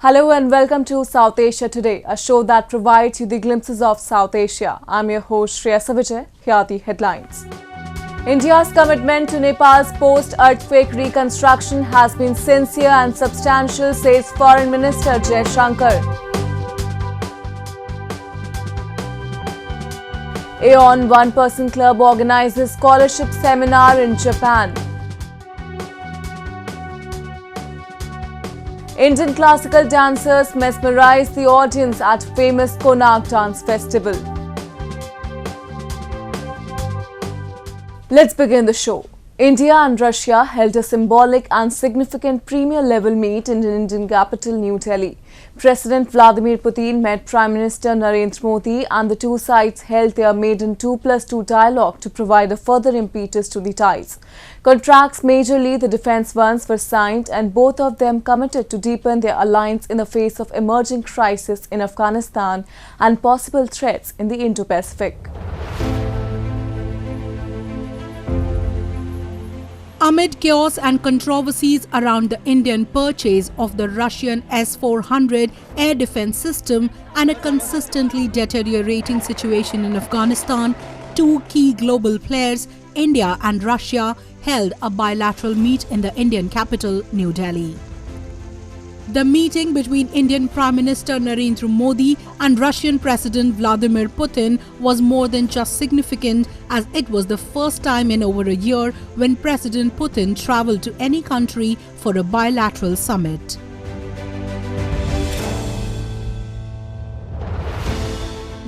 Hello and welcome to South Asia Today, a show that provides you the glimpses of South Asia. I'm your host Shreya Savijay. Here are the headlines. India's commitment to Nepal's post-earthquake reconstruction has been sincere and substantial, says Foreign Minister Jai Shankar. Aeon One Person Club organizes scholarship seminar in Japan. Indian classical dancers mesmerize the audience at famous Konark Dance Festival. Let's begin the show. India and Russia held a symbolic and significant premier-level meet in the Indian capital, New Delhi. President Vladimir Putin met Prime Minister Narendra Modi and the two sides held their maiden 2+2 dialogue to provide a further impetus to the ties. Contracts, majorly the defence ones, were signed and both of them committed to deepen their alliance in the face of emerging crisis in Afghanistan and possible threats in the Indo-Pacific. Amid chaos and controversies around the Indian purchase of the Russian S-400 air defense system and a consistently deteriorating situation in Afghanistan, two key global players, India and Russia, held a bilateral meet in the Indian capital, New Delhi. The meeting between Indian Prime Minister Narendra Modi and Russian President Vladimir Putin was more than just significant, as it was the first time in over a year when President Putin travelled to any country for a bilateral summit.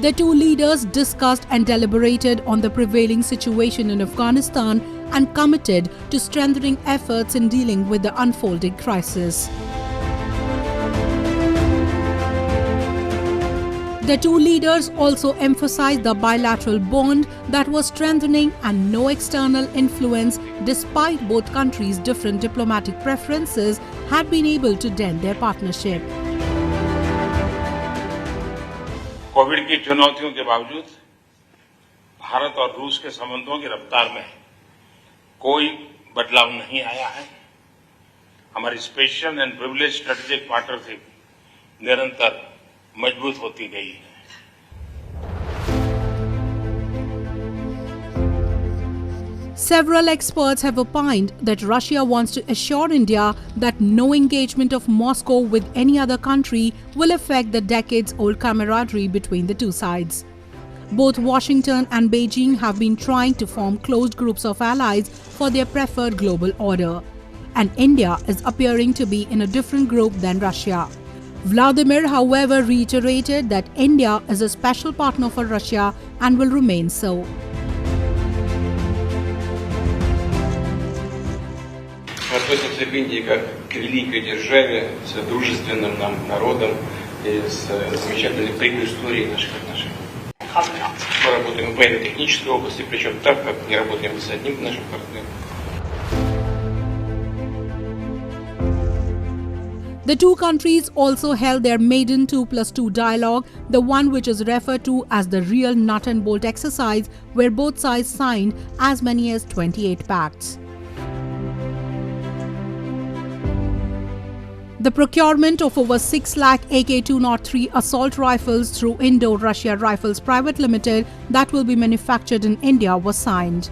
The two leaders discussed and deliberated on the prevailing situation in Afghanistan and committed to strengthening efforts in dealing with the unfolding crisis. The two leaders also emphasized the bilateral bond that was strengthening and no external influence, despite both countries' different diplomatic preferences, had been able to dent their partnership. Covid की चुनौतियों के बावजूद भारत और रूस के संबंधों की रफ्तार में कोई बदलाव नहीं आया है। हमारी special and privilege strategic partnership निरंतर मजबूत होती गई है। Several experts have opined that Russia wants to assure India that no engagement of Moscow with any other country will affect the decades-old camaraderie between the two sides. Both Washington and Beijing have been trying to form closed groups of allies for their preferred global order, and India is appearing to be in a different group than Russia. Vladimir, however, reiterated that India is a special partner for Russia and will remain so. Мы относимся к Индии как к великой державе, с дружественным нам народом и с замечательной предысторией наших отношений. Мы работаем в военно-технической области, причем так, как не работаем с одним нашим партнером. The two countries also held their maiden 2+2 dialogue, the one which is referred to as the real nut and bolt exercise, where both sides signed as many as 28 pacts. The procurement of over 6 lakh AK-203 assault rifles through Indo-Russia Rifles Private Limited that will be manufactured in India was signed.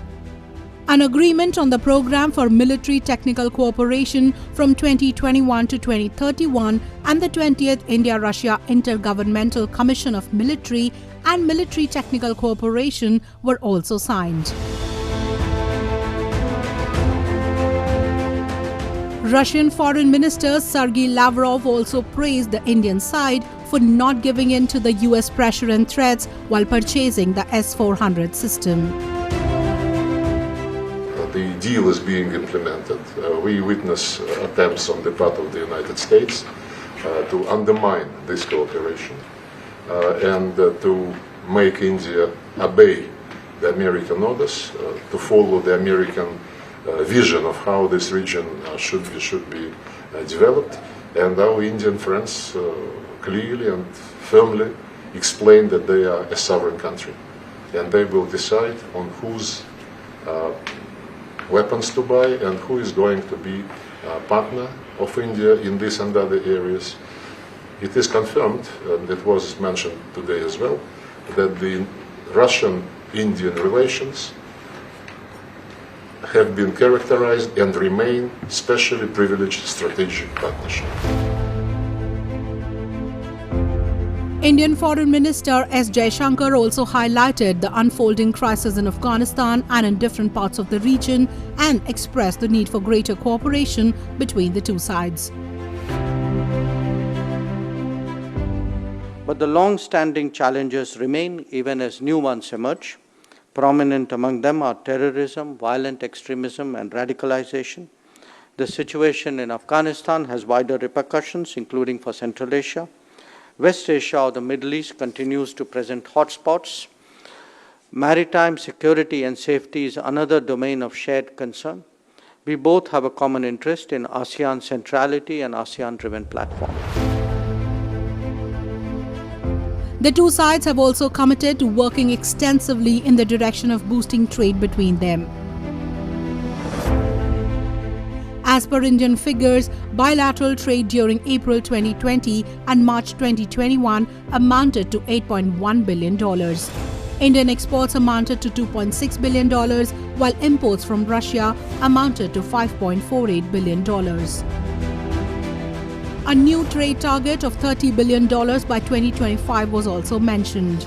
An agreement on the program for military technical cooperation from 2021 to 2031 and the 20th India-Russia Intergovernmental Commission of Military and Military Technical Cooperation were also signed. Russian Foreign Minister Sergei Lavrov also praised the Indian side for not giving in to the US pressure and threats while purchasing the S-400 system. The deal is being implemented. We witness attempts on the part of the United States to undermine this cooperation and to make India obey the American orders, to follow the American vision of how this region should be developed. And our Indian friends clearly and firmly explain that they are a sovereign country and they will decide on whose weapons to buy and who is going to be a partner of India in this and other areas. it is confirmed, and it was mentioned today as well, that the Russian-Indian relations have been characterized and remain specially privileged strategic partnership. Indian Foreign Minister S. Jaishankar also highlighted the unfolding crisis in Afghanistan and in different parts of the region and expressed the need for greater cooperation between the two sides. But the long-standing challenges remain even as new ones emerge. Prominent among them are terrorism, violent extremism, and radicalization. The situation in Afghanistan has wider repercussions, including for Central Asia. West Asia or the Middle East continues to present hotspots. Maritime security and safety is another domain of shared concern. We both have a common interest in ASEAN centrality and ASEAN-driven platform. The two sides have also committed to working extensively in the direction of boosting trade between them. As per Indian figures, bilateral trade during April 2020 and March 2021 amounted to $8.1 billion. Indian exports amounted to $2.6 billion, while imports from Russia amounted to $5.48 billion. A new trade target of $30 billion by 2025 was also mentioned.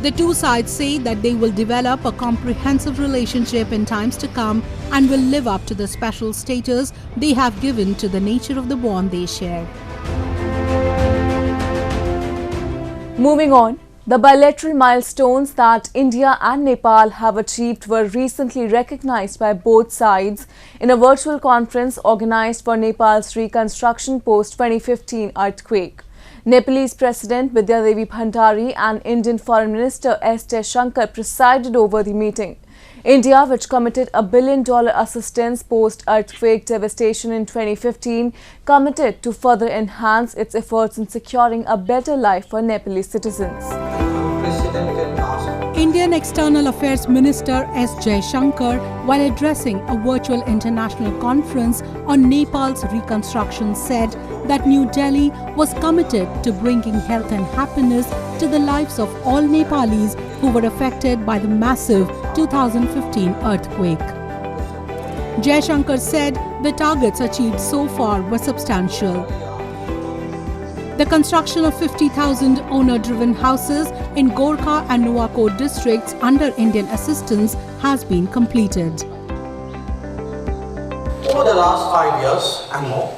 The two sides say that they will develop a comprehensive relationship in times to come and will live up to the special status they have given to the nature of the bond they share. Moving on, the bilateral milestones that India and Nepal have achieved were recently recognized by both sides in a virtual conference organized for Nepal's reconstruction post-2015 earthquake. Nepalese President Vidya Devi Bhandari and Indian Foreign Minister S. Jaishankar presided over the meeting. India, which committed $1 billion assistance post-earthquake devastation in 2015, committed to further enhance its efforts in securing a better life for Nepalese citizens. Indian External Affairs Minister S. Jaishankar, while addressing a virtual international conference on Nepal's reconstruction, said that New Delhi was committed to bringing health and happiness to the lives of all Nepalis who were affected by the massive 2015 earthquake. Jaishankar said the targets achieved so far were substantial. The construction of 50,000 owner-driven houses in Gorkha and Nuwakot districts under Indian assistance has been completed. Over the last 5 years and more,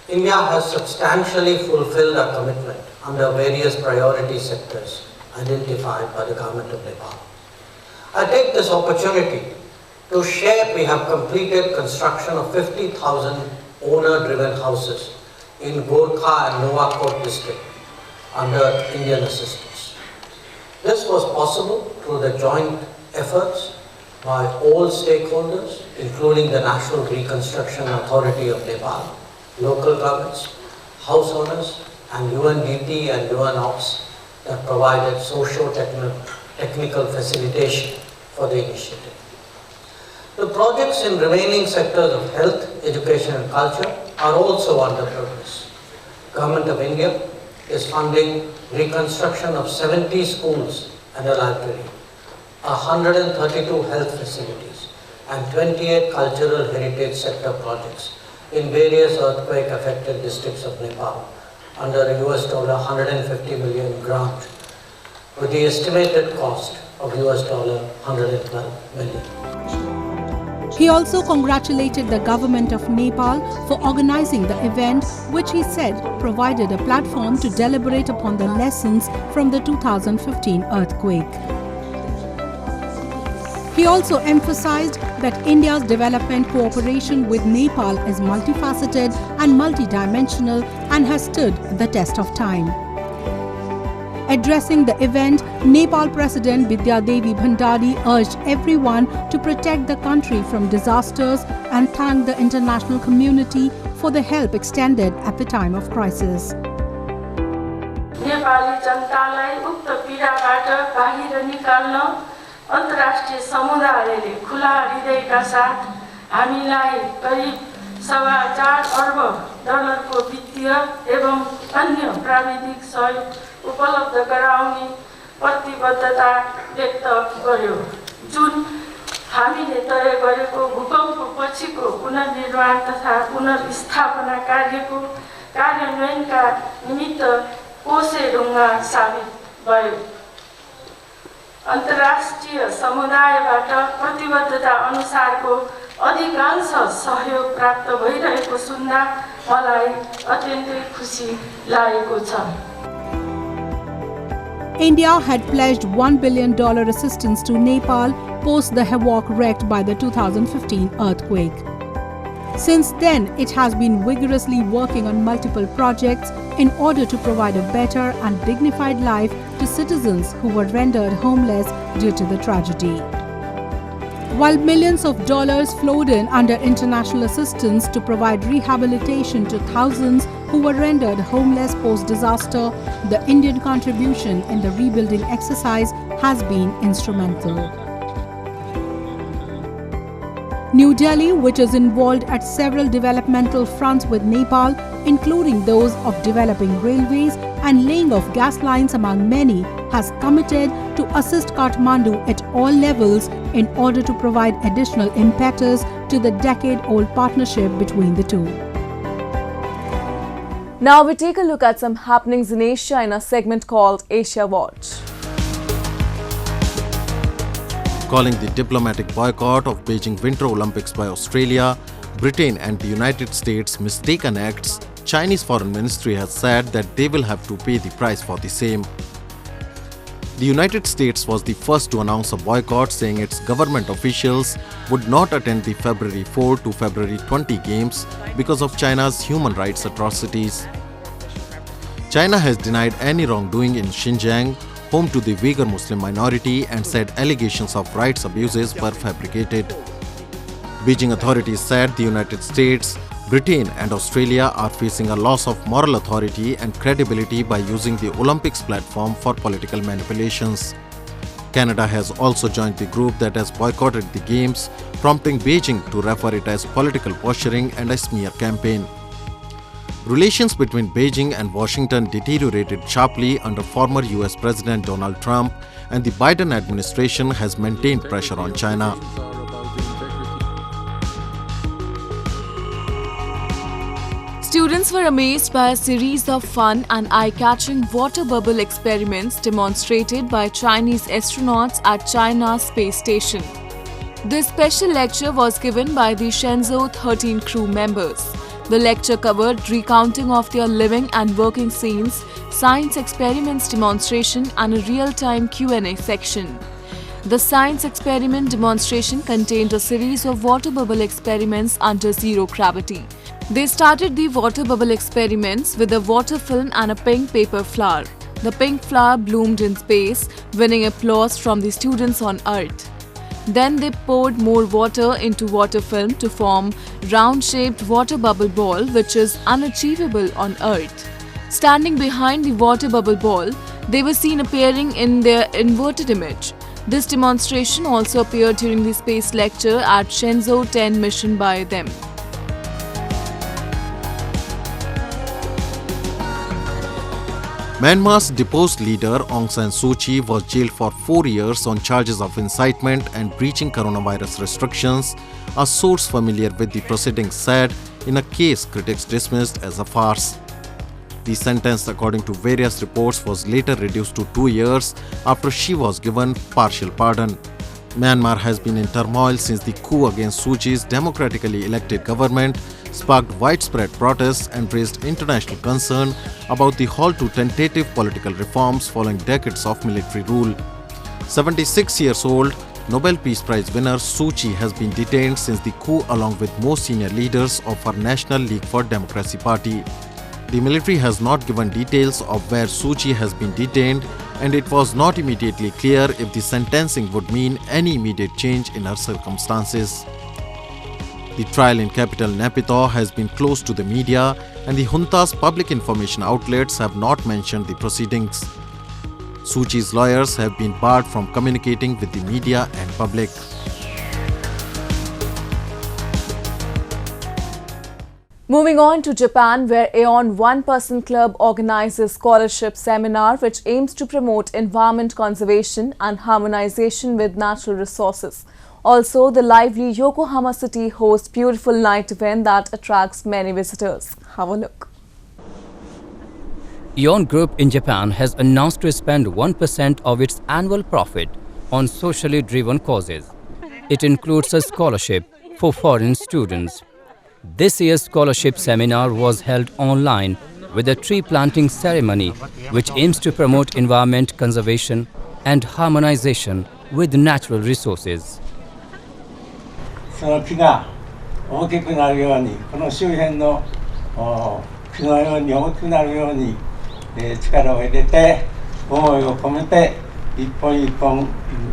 India has substantially fulfilled our commitment under various priority sectors identified by the government of Nepal. I take this opportunity to share we have completed construction of 50,000 owner-driven houses in Gorkha and Nuwakot district under Indian assistance. This was possible through the joint efforts by all stakeholders, including the National Reconstruction Authority of Nepal, local governments, house owners, and UNDP and UNOPS that provided socio-technical facilitation for the initiative. The projects in remaining sectors of health, education and culture are also under progress. Government of India is funding reconstruction of 70 schools and a library, 132 health facilities and 28 cultural heritage sector projects in various earthquake affected districts of Nepal under a $150 million grant with the estimated cost of $112 million. He also congratulated the government of Nepal for organizing the event, which he said provided a platform to deliberate upon the lessons from the 2015 earthquake. He also emphasized that India's development cooperation with Nepal is multifaceted and multidimensional and has stood the test of time. Addressing the event, Nepal President Vidya Devi Bhandari urged everyone to protect the country from disasters and thanked the international community for the help extended at the time of crisis. Nepali जनतालाई उक्त पीडाबाट बाहिर निकाल्न अन्तर्राष्ट्रिय समुदायले खुला हृदयका साथ हामीलाई करिब 4.25 अर्ब डलरको वित्तीय एवं अन्य प्राविधिक सहयोग उपलब्ध गराउने प्रतिबद्धता व्यक्त गर्यो, जुन हामीले तय गरेको भूकम्पपछिको पुनर्निर्माण तथा पुनर्स्थापना कार्यको कार्यान्वयनका निमित्त कोसेढुङ्गा साबित भयो। अन्तर्राष्ट्रिय समुदायबाट प्रतिबद्धता अनुसारको अधिकांश सहयोग प्राप्त भइरहेको सुन्दा मलाई अत्यन्तै खुसी लागेको छ। India had pledged $1 billion assistance to Nepal post the havoc wreaked by the 2015 earthquake. Since then, it has been vigorously working on multiple projects in order to provide a better and dignified life to citizens who were rendered homeless due to the tragedy. While millions of dollars flowed in under international assistance to provide rehabilitation to thousands who were rendered homeless post-disaster, the Indian contribution in the rebuilding exercise has been instrumental. New Delhi, which is involved at several developmental fronts with Nepal, including those of developing railways and laying of gas lines among many, has committed to assist Kathmandu at all levels in order to provide additional impetus to the decade-old partnership between the two. Now we take a look at some happenings in Asia in a segment called Asia Watch. Calling the diplomatic boycott of Beijing Winter Olympics by Australia, Britain and the United States mistaken acts, Chinese Foreign Ministry has said that they will have to pay the price for the same. The United States was the first to announce a boycott, saying its government officials would not attend the February 4 to February 20 games because of China's human rights atrocities. China has denied any wrongdoing in Xinjiang, home to the Uyghur Muslim minority, and said allegations of rights abuses were fabricated. Beijing authorities said the United States, Britain and Australia are facing a loss of moral authority and credibility by using the Olympics platform for political manipulations. Canada has also joined the group that has boycotted the Games, prompting Beijing to refer it as political posturing and a smear campaign. Relations between Beijing and Washington deteriorated sharply under former US President Donald Trump, and the Biden administration has maintained pressure on China. Students were amazed by a series of fun and eye-catching water bubble experiments demonstrated by Chinese astronauts at China's space station. This special lecture was given by the Shenzhou 13 crew members. The lecture covered recounting of their living and working scenes, science experiments demonstration and a real-time Q&A section. The science experiment demonstration contained a series of water bubble experiments under zero gravity. They started the water bubble experiments with a water film and a pink paper flower. The pink flower bloomed in space, winning applause from the students on Earth. Then they poured more water into water film to form round-shaped water bubble ball, which is unachievable on Earth. Standing behind the water bubble ball, they were seen appearing in their inverted image. This demonstration also appeared during the space lecture at Shenzhou 10 mission by them. Myanmar's deposed leader Aung San Suu Kyi was jailed for 4 years on charges of incitement and breaching coronavirus restrictions, a source familiar with the proceedings said, in a case critics dismissed as a farce. The sentence, according to various reports, was later reduced to 2 years after she was given partial pardon. Myanmar has been in turmoil since the coup against Suu Kyi's democratically elected government sparked widespread protests and raised international concern about the halt to tentative political reforms following decades of military rule. 76 years old, Nobel Peace Prize winner Suu Kyi has been detained since the coup along with most senior leaders of her National League for Democracy party. The military has not given details of where Suu Kyi has been detained, and it was not immediately clear if the sentencing would mean any immediate change in her circumstances. The trial in capital Naypyidaw has been closed to the media, and the junta's public information outlets have not mentioned the proceedings. Suu Kyi's lawyers have been barred from communicating with the media and public. Moving on to Japan, where Aeon One Person Club organizes scholarship seminar which aims to promote environment conservation and harmonization with natural resources. Also, the lively Yokohama city hosts beautiful night event that attracts many visitors. Have a look. Aeon Group in Japan has announced to spend 1% of its annual profit on socially driven causes. It includes a scholarship for foreign students. This year's scholarship seminar was held online with a tree planting ceremony which aims to promote environment conservation and harmonization with natural resources. その木が大きくなるように、この周辺の木のように大きくなるように、力を入れて、思いを込めて一本一本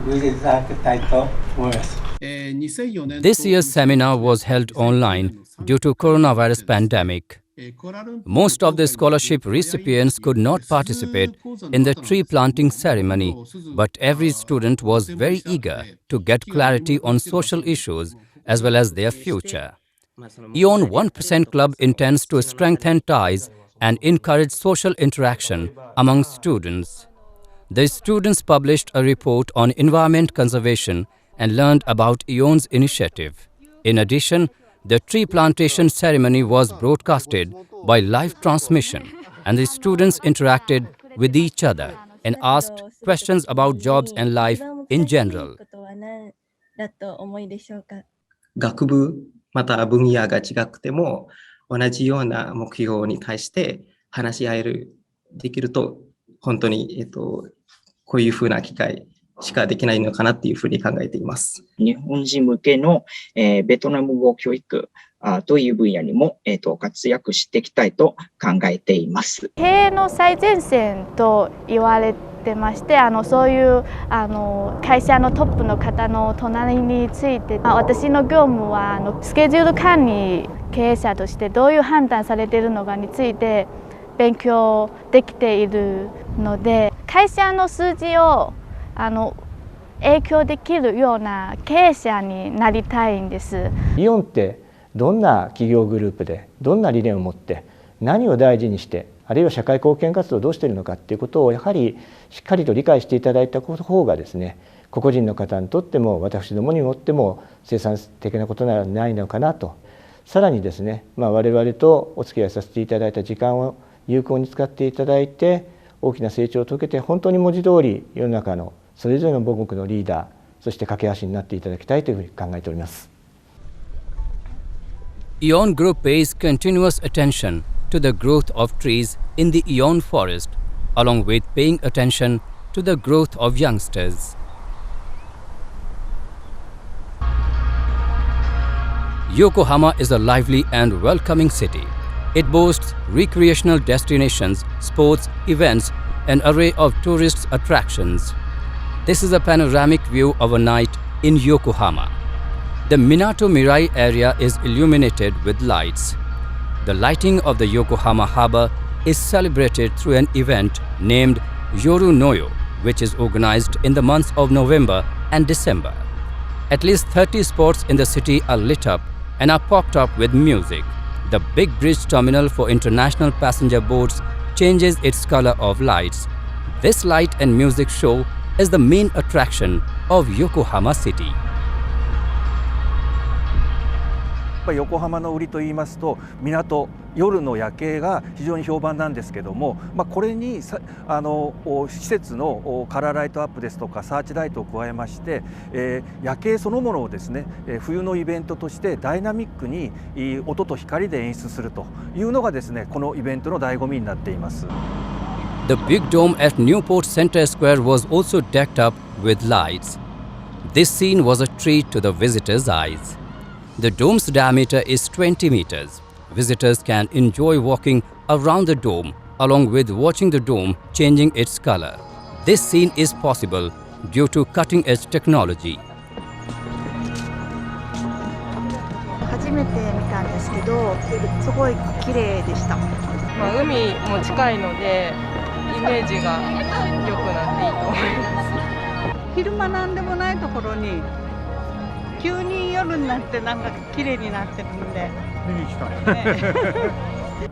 植えていただきたいと思います。This year's seminar was held online due to coronavirus pandemic. Most of the scholarship recipients could not participate in the tree planting ceremony, but every student was very eager to get clarity on social issues as well as their future. Aeon 1% Club intends to strengthen ties and encourage social interaction among students. The students published a report on environment conservation and learned about Aeon's initiative. In addition, the tree plantation ceremony was broadcasted by live transmission, and the students interacted with each other and asked questions about jobs and life in general. 学部また分野が違くても同じような目標に対して話し合えるできると本当にこういうふうな機会しかできないのかなっていうふうに考えています。日本人向けのベトナム語教育という分野にも活躍していきたいと考えています。経営の最前線と言われてまして、そういう会社のトップの方の隣について、私の業務はスケジュール管理経営者としてどういう判断されているのかについて勉強できているので、会社の数字を影響できるような経営者になりたいんです。イオンってどんな企業グループでどんな理念を持って何を大事にして、あるいは社会貢献活動をどうしているのかっていうことをやはりしっかりと理解していただいた方がですね、個々人の方にとっても私どもにとっても生産的なことならないのかなと。さらにですね、我々とお付き合いさせていただいた時間を有効に使っていただいて大きな成長を遂げて、本当に文字通り世の中のそれぞれの母国のリーダー、そして架け橋になっていただきたいというふうに考えております。Aeon Group pays continuous attention to the growth of trees in the Aeon forest, along with paying attention to the growth of youngsters. Yokohama is a lively and welcoming city. It boasts recreational destinations, sports, events, an array of tourist attractions. This is a panoramic view of a night in Yokohama. The Minato Mirai area is illuminated with lights. The lighting of the Yokohama harbor is celebrated through an event named Yoru Noyo, which is organized in the months of November and December. At least 30 spots in the city are lit up and are popped up with music. The big bridge terminal for international passenger boats changes its color of lights. This light and music show is the main attraction of Yokohama city. 横浜の売りといいますと、港、夜の夜景が非常に評判なんですけども、これに施設のカラーライトアップですとかサーチライトを加えまして、夜景そのものをですね、冬のイベントとしてダイナミックに音と光で演出するというのがですね、このイベントの醍醐味になっています。The big dome at Newport Center Square was also decked up with lights. This scene was a treat to the visitors' eyes. The dome's diameter is 20 meters. Visitors can enjoy walking around the dome along with watching the dome changing its color. This scene is possible due to cutting-edge technology. 初めて見たんですけど、すごい綺麗でした。海も近いのでイメージが良くなっていいと思います。昼間なんでもないところに急に夜になってなんか綺麗になってるんで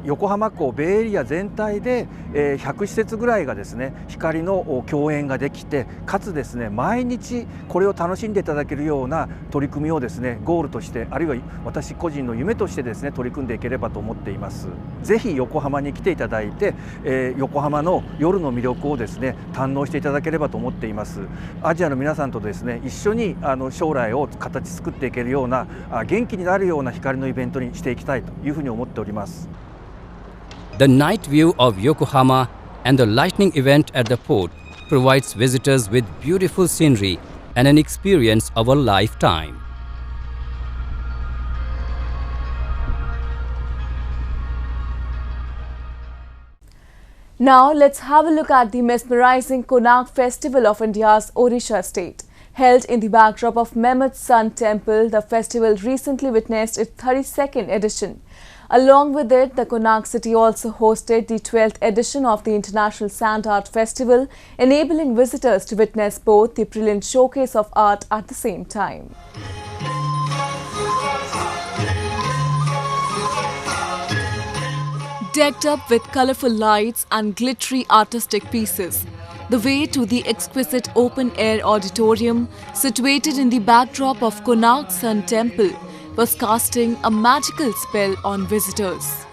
横浜港ベイエリア全体で100施設ぐらいがですね光の共演ができて、かつですね毎日これを楽しんでいただけるような取り組みをですねゴールとして、あるいは私個人の夢としてですね取り組んでいければと思っています。ぜひ横浜に来ていただいて、横浜の夜の魅力をですね堪能していただければと思っています。アジアの皆さんとですね一緒に将来を形作っていけるような元気になるような光のイベントにしていきたいというふうに思っております。The night view of Yokohama and the lightning event at the port provides visitors with beautiful scenery and an experience of a lifetime. Now let's have a look at the mesmerizing Konark Festival of India's Odisha state. Held in the backdrop of Mammoth Sun Temple, the festival recently witnessed its 32nd edition. Along with it, the Konark city also hosted the 12th edition of the International Sand Art Festival, enabling visitors to witness both the brilliant showcase of art at the same time. Decked up with colourful lights and glittery artistic pieces, the way to the exquisite open-air auditorium situated in the backdrop of Konark Sun Temple was casting a magical spell on visitors.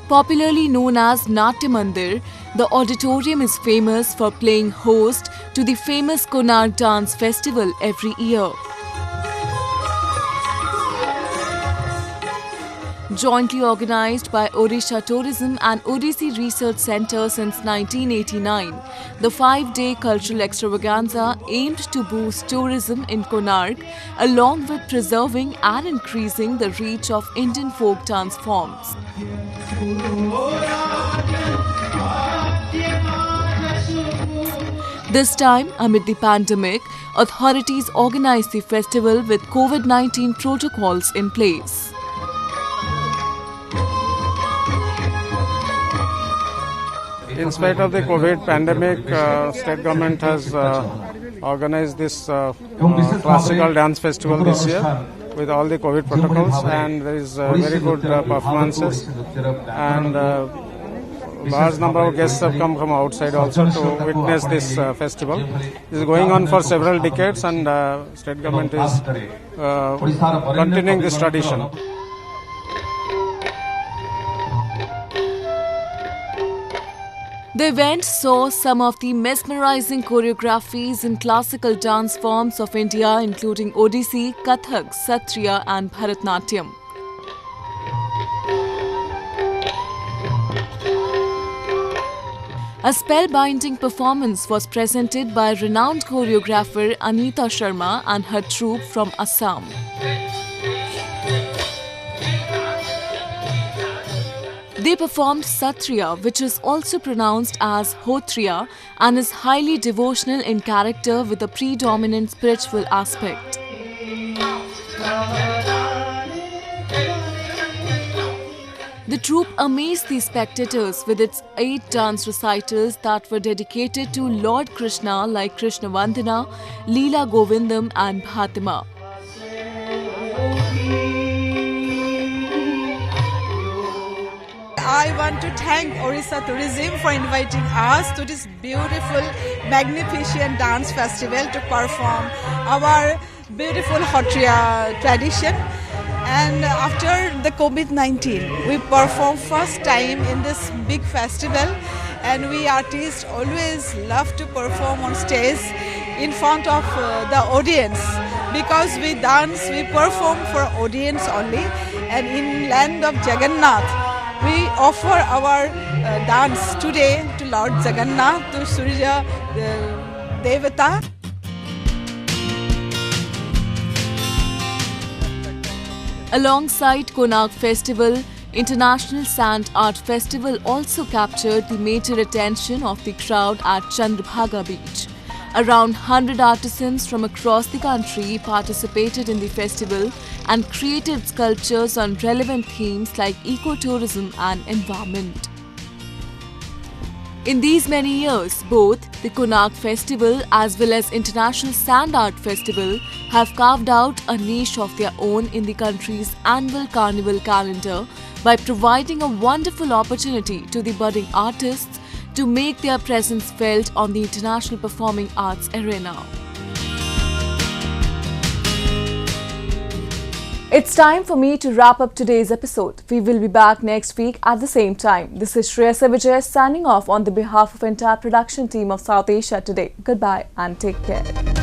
Popularly known as Natya Mandir, the auditorium is famous for playing host to the famous Konark Dance Festival every year. Jointly organized by Odisha Tourism and Odissi Research Centre since 1989, the 5-day cultural extravaganza aimed to boost tourism in Konark along with preserving and increasing the reach of Indian folk dance forms. This time, amid the pandemic, authorities organized the festival with COVID-19 protocols in place. In spite of the COVID pandemic, state government has organized this classical dance festival this year with all the COVID protocols, and there is very good performances, and large number of guests have come from outside also to witness this festival. This is going on for several decades, and state government is continuing this tradition. The event saw some of the mesmerizing choreographies in classical dance forms of India, including Odissi, Kathak, Satriya and Bharatnatyam. A spellbinding performance was presented by renowned choreographer Anita Sharma and her troupe from Assam. They performed Satriya, which is also pronounced as Hotriya and is highly devotional in character with a predominant spiritual aspect. The troupe amazed the spectators with its 8 dance recitals that were dedicated to Lord Krishna like Krishna Vandana, Leela Govindam and Bhatima. I want to thank Odisha Tourism for inviting us to this beautiful, magnificent dance festival to perform our beautiful Hotriya tradition. And after the COVID-19, we perform first time in this big festival, and we artists always love to perform on stage in front of the audience, because we dance, we perform for audience only, and in land of Jagannath, we offer our dance today to Lord Jagannath, to Surya Devata. Alongside Konark Festival, International Sand Art Festival also captured the major attention of the crowd at Chandrabhaga Beach. Around 100 artisans from across the country participated in the festival and created sculptures on relevant themes like ecotourism and environment. In these many years, both the Konark Festival as well as International Sand Art Festival have carved out a niche of their own in the country's annual carnival calendar by providing a wonderful opportunity to the budding artists to make their presence felt on the international performing arts arena. It's time for me to wrap up today's episode. We will be back next week at the same time. This is Shreya Vijay signing off on the behalf of entire production team of South Asia Today. Goodbye and take care.